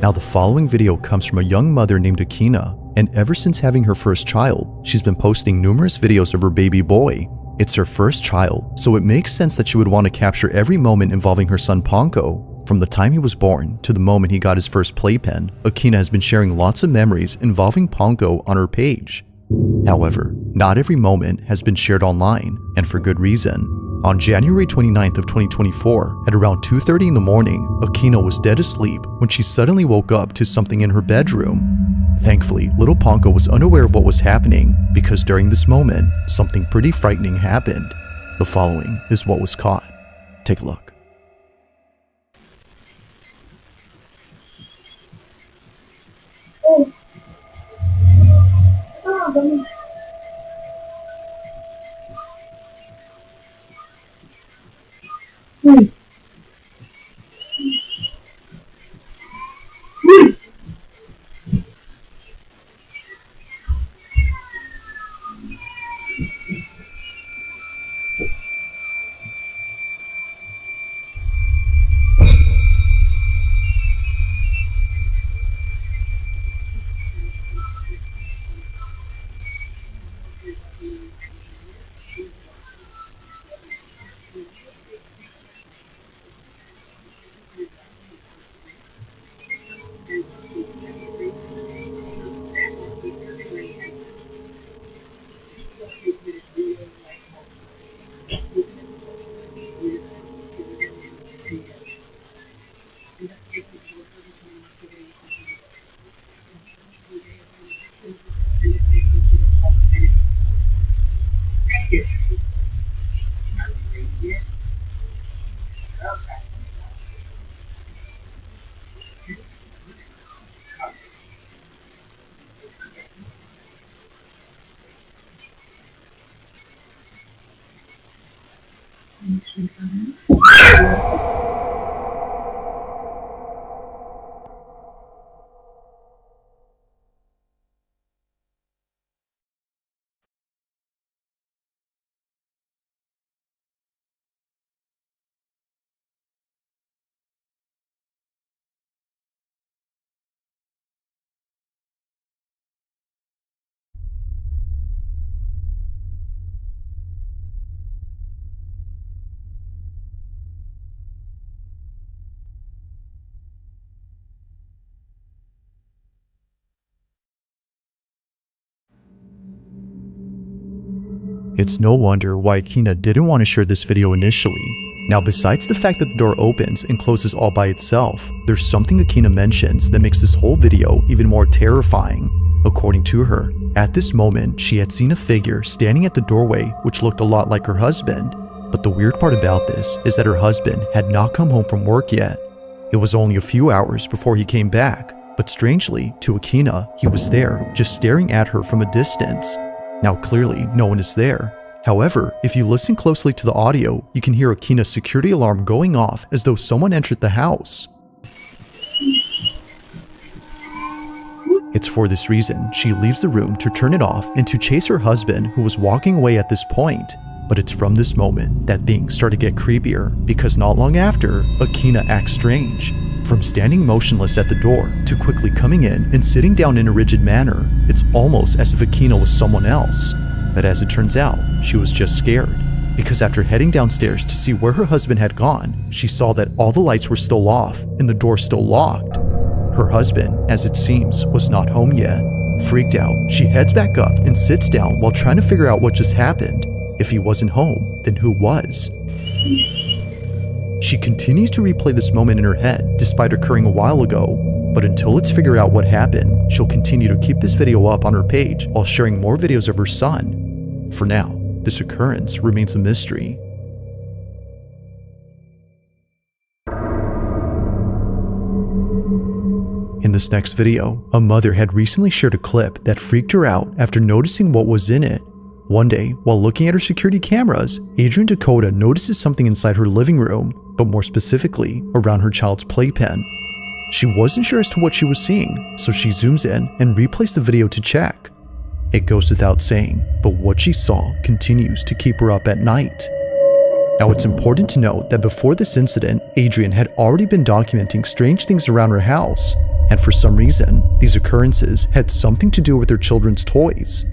Now the following video comes from a young mother named Akina, and ever since having her first child, she's been posting numerous videos of her baby boy. It's her first child, so it makes sense that she would want to capture every moment involving her son Ponko. From the time he was born to the moment he got his first playpen, Akina has been sharing lots of memories involving Ponko on her page. However, not every moment has been shared online, and for good reason. On January 29th of 2024, at around 2:30 in the morning, Akina was dead asleep when she suddenly woke up to something in her bedroom. Thankfully, little Ponko was unaware of what was happening because during this moment, something pretty frightening happened. The following is what was caught. Take a look. It's no wonder why Akina didn't want to share this video initially. Now, besides the fact that the door opens and closes all by itself, there's something Akina mentions that makes this whole video even more terrifying. According to her, at this moment, she had seen a figure standing at the doorway which looked a lot like her husband. But the weird part about this is that her husband had not come home from work yet. It was only a few hours before he came back, but strangely, to Akina, he was there, just staring at her from a distance. Now clearly, no one is there. However, if you listen closely to the audio, you can hear Akina's security alarm going off as though someone entered the house. It's for this reason she leaves the room to turn it off and to chase her husband, who was walking away at this point. But it's from this moment that things start to get creepier, because not long after, Akina acts strange. From standing motionless at the door to quickly coming in and sitting down in a rigid manner, it's almost as if Akina was someone else. But as it turns out, she was just scared, because after heading downstairs to see where her husband had gone, she saw that all the lights were still off and the door still locked. Her husband, as it seems, was not home yet. Freaked out, she heads back up and sits down while trying to figure out what just happened. If he wasn't home, then who was? She continues to replay this moment in her head despite occurring a while ago, but until it's figured out what happened, she'll continue to keep this video up on her page while sharing more videos of her son. For now, this occurrence remains a mystery. In this next video, a mother had recently shared a clip that freaked her out after noticing what was in it. One day, while looking at her security cameras, Adrian Dakota notices something inside her living room, but more specifically, around her child's playpen. She wasn't sure as to what she was seeing, so she zooms in and replays the video to check. It goes without saying, but what she saw continues to keep her up at night. Now, it's important to note that before this incident, Adrian had already been documenting strange things around her house, and for some reason, these occurrences had something to do with her children's toys.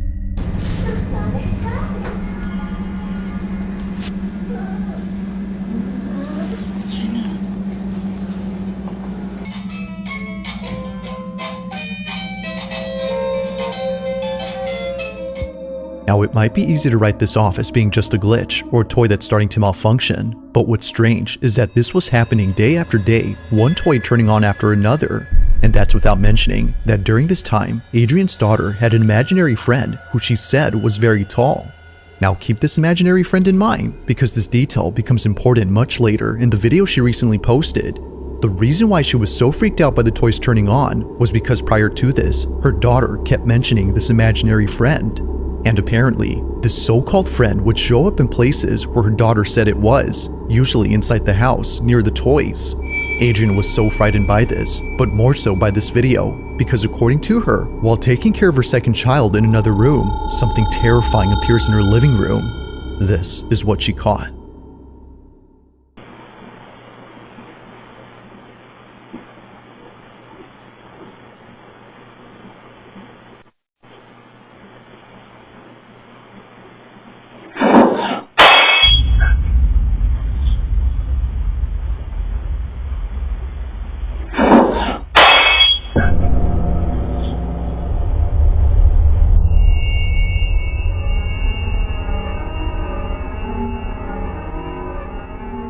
Now, it might be easy to write this off as being just a glitch or a toy that's starting to malfunction, but what's strange is that this was happening day after day, one toy turning on after another. And that's without mentioning that during this time, Adrian's daughter had an imaginary friend who she said was very tall. Now, keep this imaginary friend in mind because this detail becomes important much later in the video she recently posted. The reason why she was so freaked out by the toys turning on was because prior to this, her daughter kept mentioning this imaginary friend. And apparently, this so-called friend would show up in places where her daughter said it was, usually inside the house, near the toys. Adrian was so frightened by this, but more so by this video, because according to her, while taking care of her second child in another room, something terrifying appears in her living room. This is what she caught.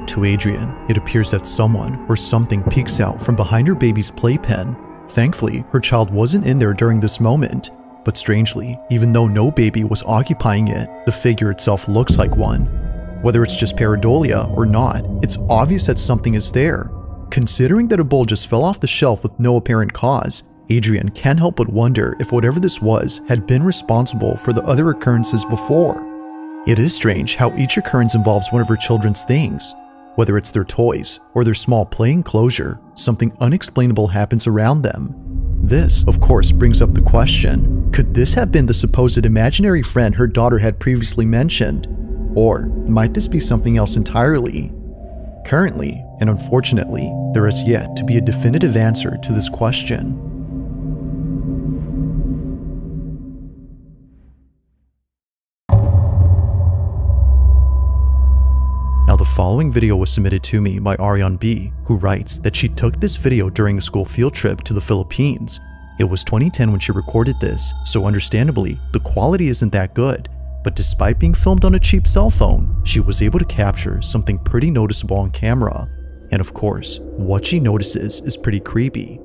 To Adrian, it appears that someone or something peeks out from behind her baby's playpen. Thankfully, her child wasn't in there during this moment, but strangely, even though no baby was occupying it, the figure itself looks like one. Whether it's just pareidolia or not, it's obvious that something is there. Considering that a bowl just fell off the shelf with no apparent cause, Adrian can't help but wonder if whatever this was had been responsible for the other occurrences before. It is strange how each occurrence involves one of her children's things. Whether it's their toys or their small play enclosure, something unexplainable happens around them. This, of course, brings up the question, could this have been the supposed imaginary friend her daughter had previously mentioned? Or might this be something else entirely? Currently, and unfortunately, there has yet to be a definitive answer to this question. Now, the following video was submitted to me by Ariane B, who writes that she took this video during a school field trip to the Philippines. It was 2010 when she recorded this, so understandably, the quality isn't that good. But despite being filmed on a cheap cell phone, she was able to capture something pretty noticeable on camera. And of course, what she notices is pretty creepy.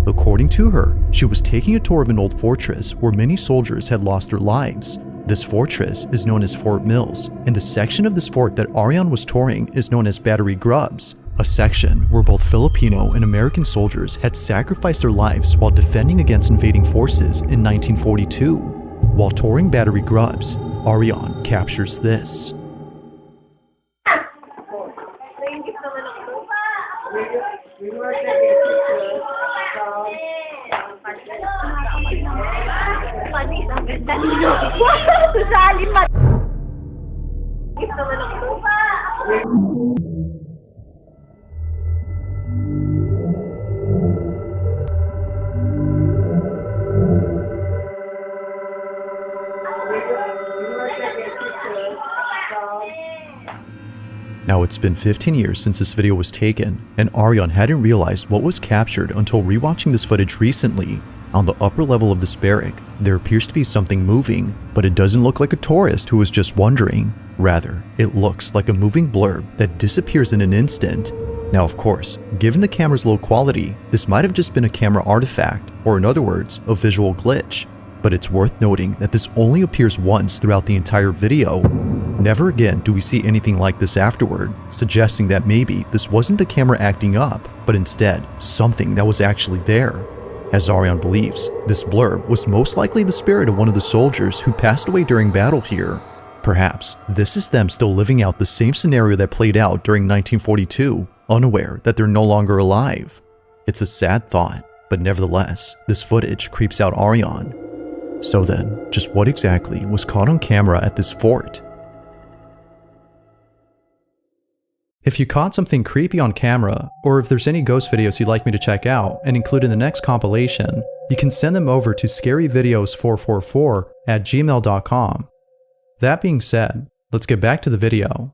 According to her, she was taking a tour of an old fortress where many soldiers had lost their lives. This fortress is known as Fort Mills, and the section of this fort that Ariane was touring is known as Battery Grubs, a section where both Filipino and American soldiers had sacrificed their lives while defending against invading forces in 1942. While touring Battery Grubs, Ariane captures this. Now, it's been 15 years since this video was taken, and Ariane hadn't realized what was captured until rewatching this footage recently. On the upper level of this barrack, there appears to be something moving, but it doesn't look like a tourist who was just wandering. Rather, it looks like a moving blurb that disappears in an instant. Now, of course, given the camera's low quality, this might have just been a camera artifact, or in other words, a visual glitch. But it's worth noting that this only appears once throughout the entire video. Never again do we see anything like this afterward, suggesting that maybe this wasn't the camera acting up, but instead something that was actually there. As Ariane believes, this blurb was most likely the spirit of one of the soldiers who passed away during battle here. Perhaps this is them still living out the same scenario that played out during 1942, unaware that they're no longer alive. It's a sad thought, but nevertheless, this footage creeps out Ariane. So then, just what exactly was caught on camera at this fort? If you caught something creepy on camera, or if there's any ghost videos you'd like me to check out and include in the next compilation, you can send them over to scaryvideos444@gmail.com. That being said, let's get back to the video.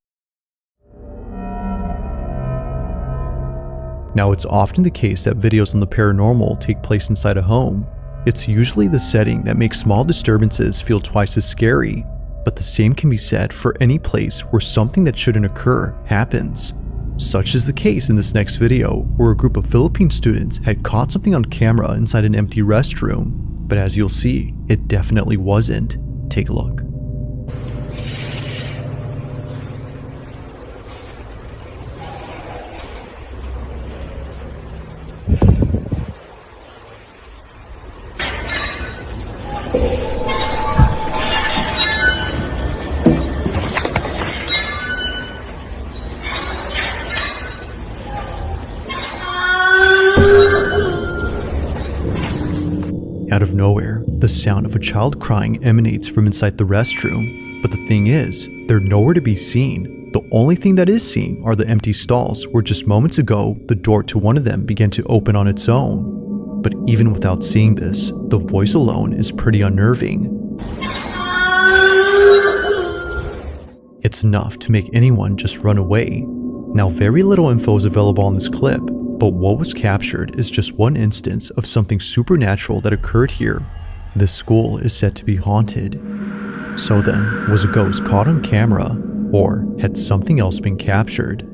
Now, it's often the case that videos on the paranormal take place inside a home. It's usually the setting that makes small disturbances feel twice as scary, but the same can be said for any place where something that shouldn't occur happens. Such is the case in this next video, where a group of Philippine students had caught something on camera inside an empty restroom, but as you'll see, it definitely wasn't. Take a look. Out of nowhere, the sound of a child crying emanates from inside the restroom. But the thing is, they're nowhere to be seen. The only thing that is seen are the empty stalls where just moments ago, the door to one of them began to open on its own. But even without seeing this, the voice alone is pretty unnerving. It's enough to make anyone just run away. Now, very little info is available on this clip, but what was captured is just one instance of something supernatural that occurred here. This school is said to be haunted. So then, was a ghost caught on camera, or had something else been captured?